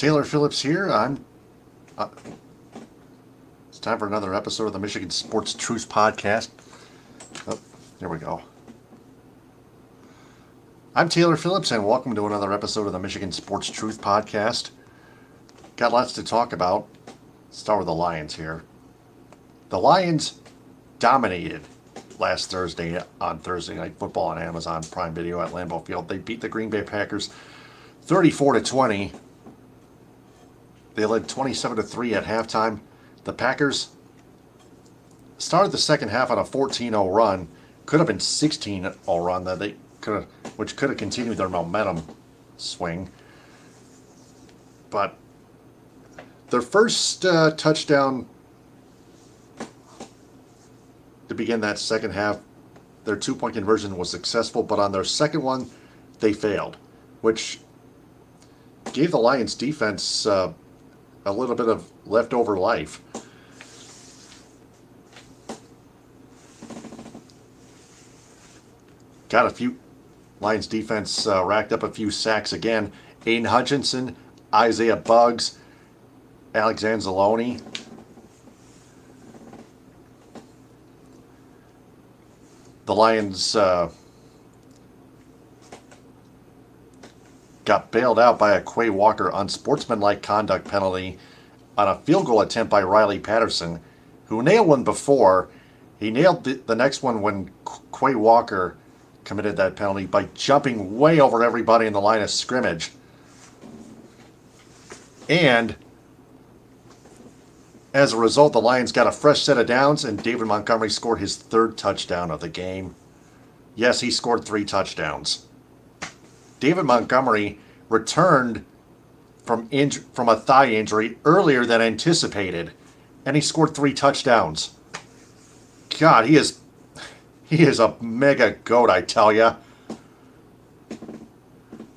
Taylor Phillips here. It's time for another episode of the Michigan Sports Truth Podcast. Oh, there we go. I'm Taylor Phillips, and welcome to another episode of the Michigan Sports Truth Podcast. Got lots to talk about. Start with the Lions here. The Lions dominated last Thursday on Thursday Night Football on Amazon Prime Video at Lambeau Field. They beat the Green Bay Packers 34-20. They led 27-3 at halftime. The Packers started the second half on a 14-0 run. Could have been 16-0 run that they could have, which could have continued their momentum swing. But their first touchdown to begin that second half, their two-point conversion was successful, but on their second one, they failed, which gave the Lions defense a little bit of leftover life. Got a few. Lions defense racked up a few sacks again. Aiden Hutchinson, Isaiah Buggs, Alexander Zaloni. The Lions got bailed out by a Quay Walker unsportsmanlike conduct penalty on a field goal attempt by Riley Patterson, who nailed one before. He nailed the next one when Quay Walker committed that penalty by jumping way over everybody in the line of scrimmage. And as a result, the Lions got a fresh set of downs, and David Montgomery scored his third touchdown of the game. Yes, he scored 3 touchdowns. David Montgomery returned from a thigh injury earlier than anticipated, and he scored 3 touchdowns. God, he is a mega goat, I tell ya.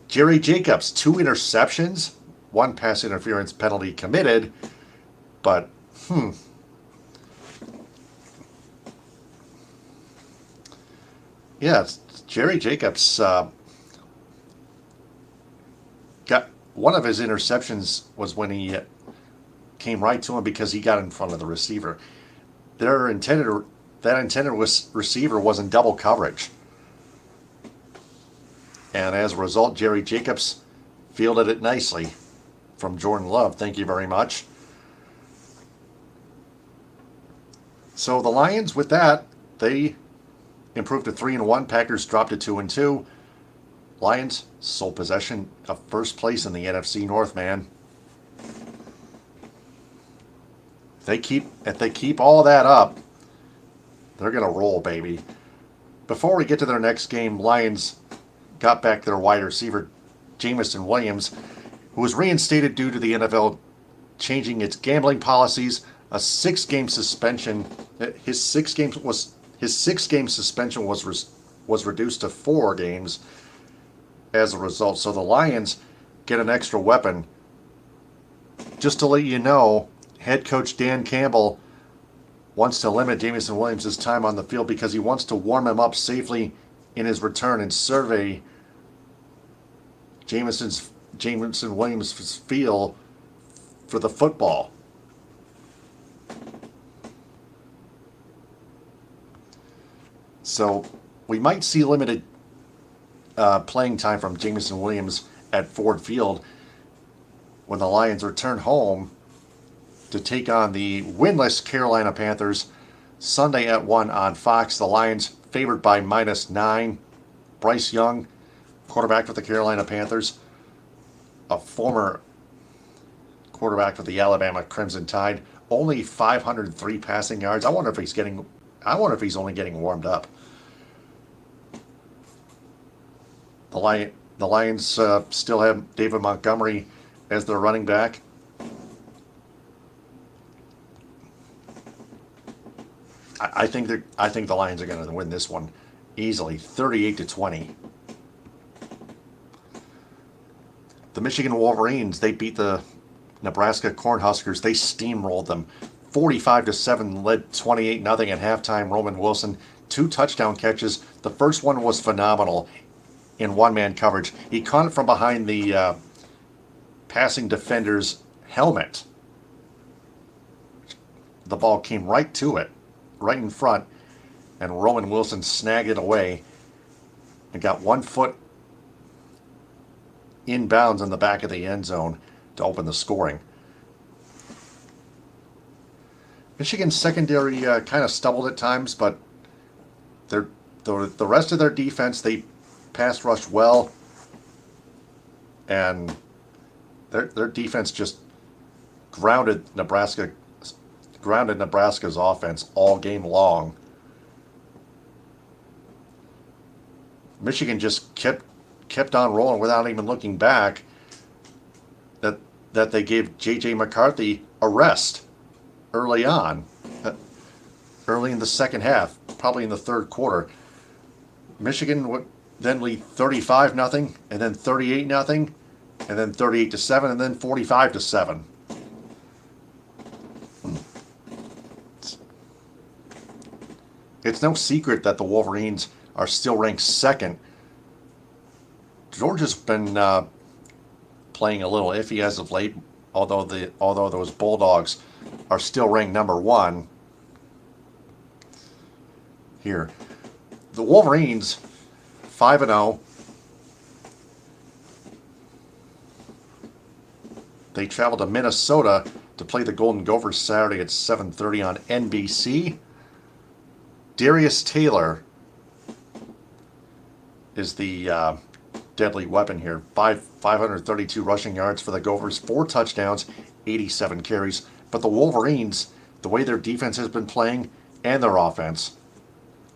Jerry Jacobs, 2 interceptions, 1 pass interference penalty committed, but yeah, Jerry Jacobs got one of his interceptions was when he came right to him because he got in front of the receiver. That intended receiver was in double coverage, and as a result, Jerry Jacobs fielded it nicely from Jordan Love. Thank you very much. So the Lions, with that, they improved to 3-1. Packers dropped to 2-2. Lions sole possession of first place in the NFC North, man. If they keep all that up, they're gonna roll, baby. Before we get to their next game, Lions got back their wide receiver, Jameson WIlliams, who was reinstated due to the NFL changing its gambling policies. A 6-game suspension. His 6-game suspension was reduced to 4 games as a result. So the Lions get an extra weapon. Just to let you know, head coach Dan Campbell wants to limit Jameson WIlliams' time on the field because he wants to warm him up safely in his return and survey Jameson WIlliams' feel for the football. So we might see limited playing time from Jameson WIlliams at Ford Field when the Lions return home to take on the winless Carolina Panthers Sunday at 1 on Fox. The Lions favored by -9. Bryce Young, quarterback for the Carolina Panthers, a former quarterback for the Alabama Crimson Tide, only 503 passing yards. I wonder if he's only getting warmed up. The Lions still have David Montgomery as their running back. I think the Lions are going to win this one easily, 38-20. The Michigan Wolverines, they beat the Nebraska Cornhuskers. They steamrolled them, 45-7, led 28-0 at halftime. Roman Wilson, 2 touchdown catches. The first one was phenomenal in one-man coverage. He caught it from behind the passing defender's helmet. The ball came right to it, right in front, and Roman Wilson snagged it away and got 1 foot inbounds in the back of the end zone to open the scoring. Michigan's secondary kind of stumbled at times, but the rest of their defense, they pass rushed well, and their defense just grounded Nebraska's offense all game long. Michigan just kept on rolling without even looking back. That they gave J.J. McCarthy a rest early on, early in the second half, probably in the third quarter. Michigan would then lead 35-0, and then 38-0, and then 38-7, and then 45-7. It's no secret that the Wolverines are still ranked second. Georgia's been playing a little iffy as of late, although those Bulldogs are still ranked number 1. Here, the Wolverines 5-0. They travel to Minnesota to play the Golden Gophers Saturday at 7:30 on NBC. Darius Taylor is the deadly weapon here. 532 rushing yards for the Gophers, 4 touchdowns, 87 carries. But the Wolverines, the way their defense has been playing and their offense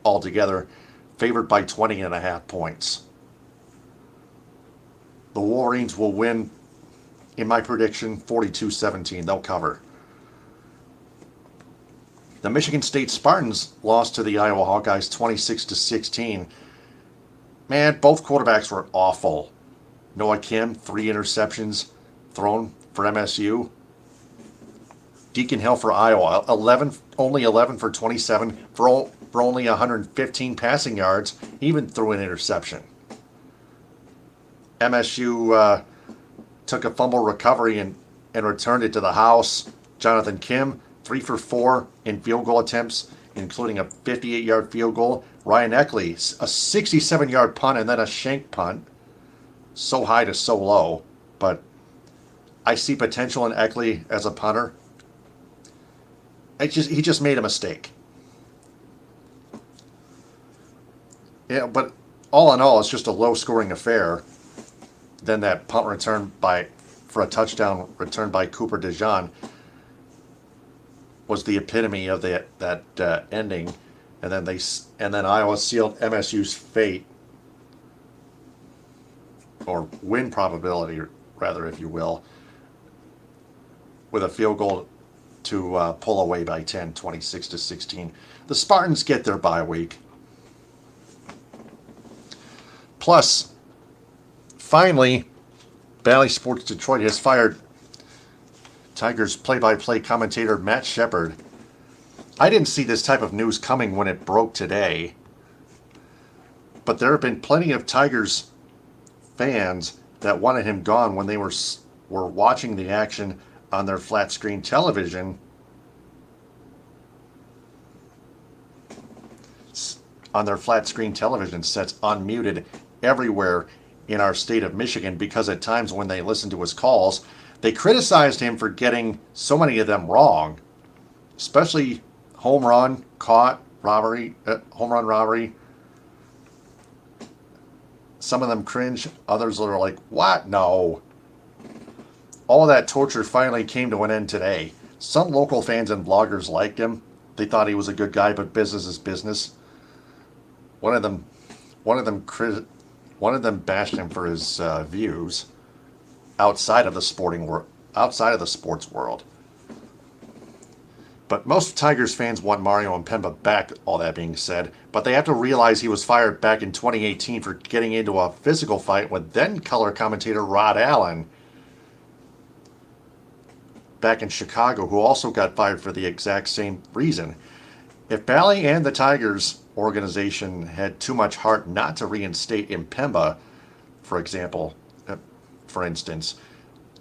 altogether, favored by 20.5 points. The Wolverines will win, in my prediction, 42-17. They'll cover. The Michigan State Spartans lost to the Iowa Hawkeyes 26-16. Man, both quarterbacks were awful. Noah Kim, 3 interceptions thrown for MSU. Deacon Hill for Iowa, only 11 for 27 for only 115 passing yards. He even threw an interception. MSU took a fumble recovery and returned it to the house. Jonathan Kim, 3 for 4 in field goal attempts, including a 58-yard field goal. Ryan Eckley, a 67-yard punt and then a shank punt. So high to so low. But I see potential in Eckley as a punter. He just made a mistake. Yeah, but all in all, it's just a low-scoring affair. Then that punt return for a touchdown return by Cooper DeJean was the epitome of that ending, and then Iowa sealed MSU's fate, or win probability, rather, if you will, with a field goal to pull away by 10, 26-16. The Spartans get their bye week. Plus, finally, Bally Sports Detroit has fired Tigers play-by-play commentator Matt Shepard. I didn't see this type of news coming when it broke today, but there have been plenty of Tigers fans that wanted him gone when they were watching the action on their flat-screen television. On their flat-screen television sets, unmuted everywhere in our state of Michigan, because at times when they listened to his calls, they criticized him for getting so many of them wrong, especially home run, caught, robbery, home run robbery. Some of them cringe, others are like, what? No. All of that torture finally came to an end today. Some local fans and bloggers liked him. They thought he was a good guy, but business is business. One of them bashed him for his views outside of the sports world. But most Tigers fans want Mario Mpemba back, all that being said, but they have to realize he was fired back in 2018 for getting into a physical fight with then color commentator Rod Allen back in Chicago, who also got fired for the exact same reason. If Bally and the Tigers organization had too much heart not to reinstate Mpemba, for instance,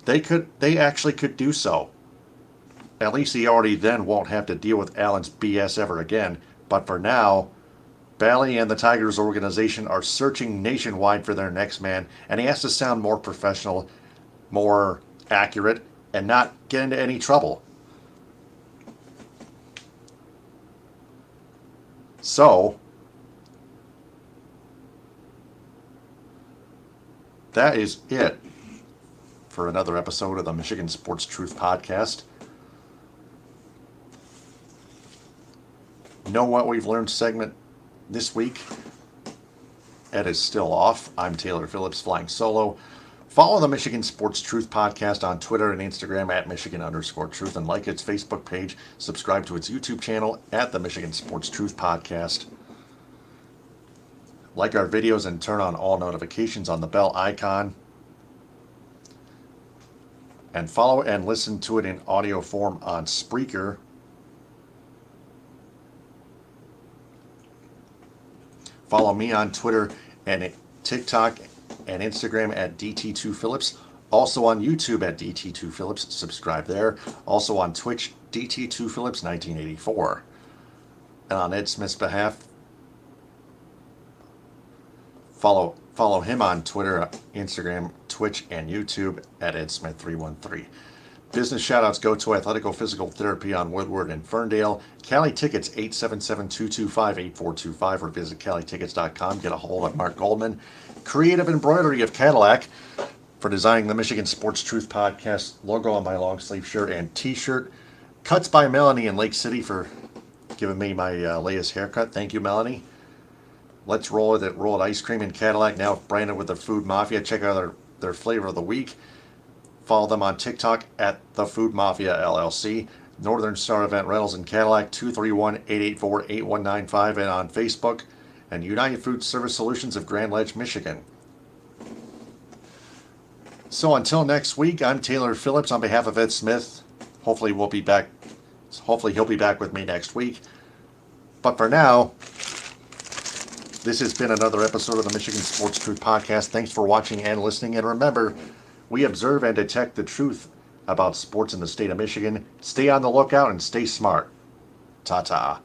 They actually could do so. At least he already then won't have to deal with Allen's BS ever again. But for now, Bally and the Tigers organization are searching nationwide for their next man, and he has to sound more professional, more accurate, and not get into any trouble. So, that is it for another episode of the Michigan Sports Truth Podcast. Know what we've learned segment this week. Ed is still off. I'm Taylor Phillips flying solo. Follow the Michigan Sports Truth Podcast on Twitter and Instagram at Michigan_Truth, and like its Facebook page. Subscribe to its YouTube channel at the Michigan Sports Truth Podcast. Like our videos and turn on all notifications on the bell icon. And follow and listen to it in audio form on Spreaker. Follow me on Twitter and TikTok and Instagram at DT2Phillips. Also on YouTube at DT2Phillips. Subscribe there. Also on Twitch, DT2Phillips1984. And on Ed Smith's behalf, follow him on Twitter, Instagram, Twitch, and YouTube at EdSmith313. Business shoutouts go to Athletico Physical Therapy on Woodward and Ferndale. Cali Tickets 877-225-8425 or visit CaliTickets.com. Get a hold of Mark Goldman. Creative Embroidery of Cadillac for designing the Michigan Sports Truth Podcast logo on my long sleeve shirt and t-shirt. Cuts by Melanie in Lake City for giving me my latest haircut. Thank you, Melanie. Let's Roll It at Roll It Ice Cream in Cadillac, now branded with the Food Mafia. Check out their flavor of the week. Follow them on TikTok at the Food Mafia LLC. Northern Star Event Rentals in Cadillac, 231-884-8195, and on Facebook. And United Food Service Solutions of Grand Ledge, Michigan. So until next week, I'm Taylor Phillips on behalf of Ed Smith. Hopefully he'll be back with me next week. But for now, this has been another episode of the Michigan Sports Truth Podcast. Thanks for watching and listening. And remember, we observe and detect the truth about sports in the state of Michigan. Stay on the lookout and stay smart. Ta-ta.